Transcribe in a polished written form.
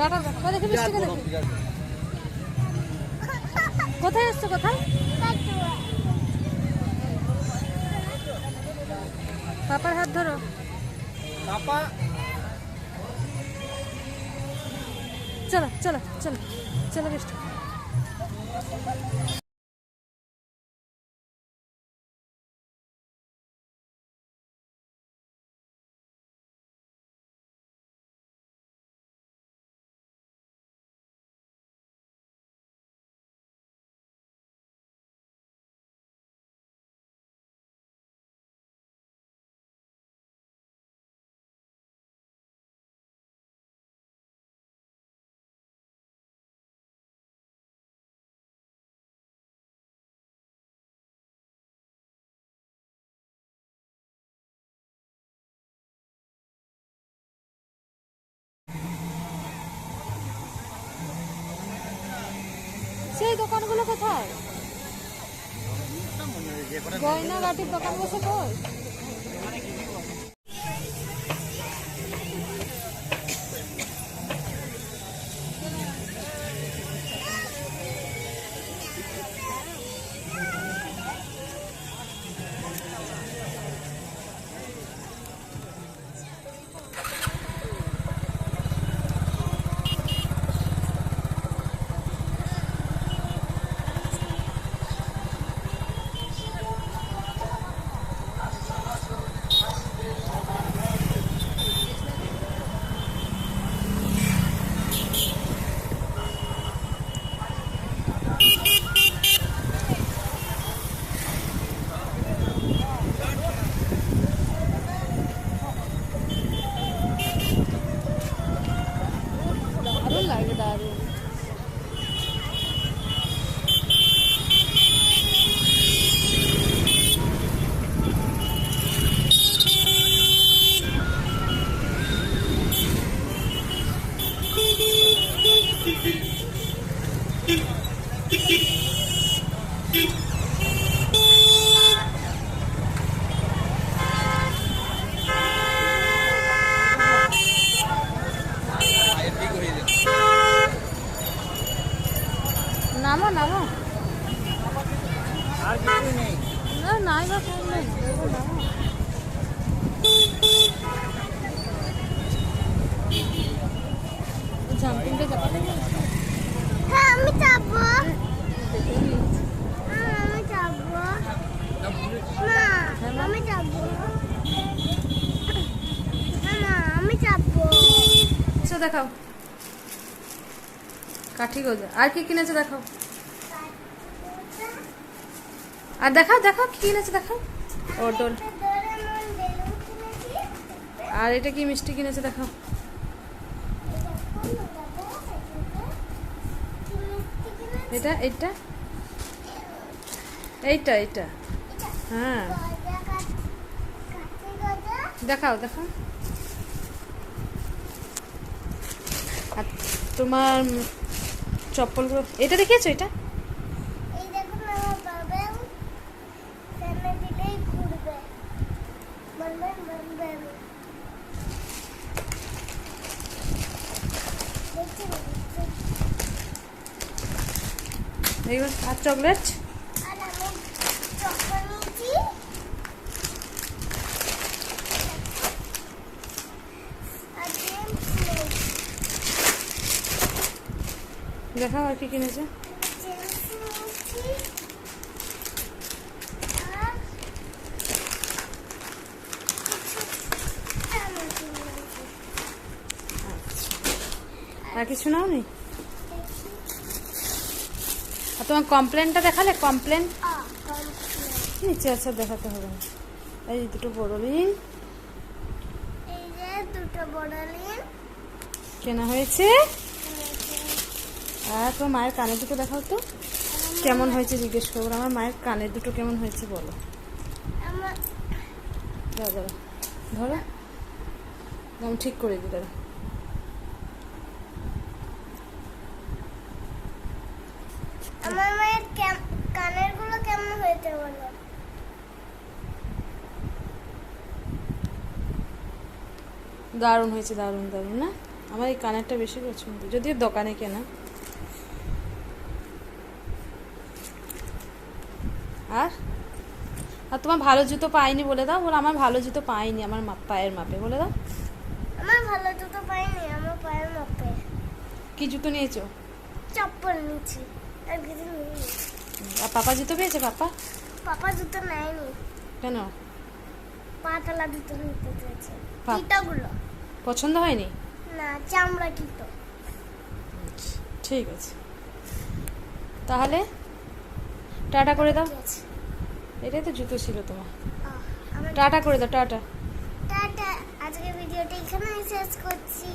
Tata দেখে মিষ্টিকে দেখে কোথায় এসছো কোথায় পাপার হাত ধরো পাপা চলো চলো চলো চলো মিষ্টি সেই দোকানগুলো কোথায় গয়না গাটির দোকান বসে কই দারুণ লাগে দারুণ নামো নামো আর কিছু নেই না নাই বা ফোন নেই নামো জাম্পিংটা যাবে হ্যাঁ আমি যাবো আমি যাবো না আমি যাবো না আমি যাবো আচ্ছা দেখাও কাঠি গজা আর কি কিনেছে দেখাও আর দেখাও দেখাও কি কিনেছে দেখাও ওডল আর এটা কি মিষ্টি কিনেছে দেখাও এটা এটা এইটা এইটা হ্যাঁ দেখাও দেখাও আর তোমার চপ্পলগুলো এটা দেখিয়েছো এটা এই দেখুন আমার বাবা সামনে দিকেই ঘুরবে বলবেন বলবেন এইগুলো আর চকলেট আর আমি চকলেট নিয়েছি আর জেমস দেখাও আর কি কিনেছে নিয়েছি আর কিছু নিয়েছি আর কিছু নাও নি আর তোমার কমপ্লেনটা দেখালে কমপ্লেন নিচে আছে দেখাতে হবে না এই দুটো বড় রিং এই যে দুটো বড় লিন কেনা হয়েছে আর তোমার মায়ের কানে দুটো দেখাও তো কেমন হয়েছে জিজ্ঞেস করবো আমার মায়ের কানের দুটো কেমন হয়েছে বলো আমার দাও দাও ধরো আমি ঠিক করে দিই দাঁড়া আমার মায়ের কানের গুলো কেমন হয়েছে বলো দারুণ হয়েছে দারুণ দারুণ না আমার এই কানেরটা বেশি পছন্দ, যদিও দোকানে কেনা। আর আর তোমার ভালো জুতো পাইনি বলে দাও, বলে আমার ভালো জুতো পাইনি আমার পায়ের মাপে, বলে দাও। আমার ভালো জুতো পাইনি, আমার পায়ের মাপে। কি জুতো নিয়েছো? চপ্পল নিচ্ছি, আর কিছু নেই। আর পাপা জুতো পেয়েছে? পাপা পাপা জুতো নেয়নি, কেন? পাতলা জুতো নিতে চেয়েছে। বাহ। কিটোগুলো পছন্দ হয়নি? না, চামড়া কিটো। ঠিক আছে, তাহলে টাটা করে দাও। ঠিক আছে। এটাই তো জুতো ছিল তোমার। আমার টাটা করে দাও, টাটা। টাটা। আজকে ভিডিওটা এখানেই শেষ করছি।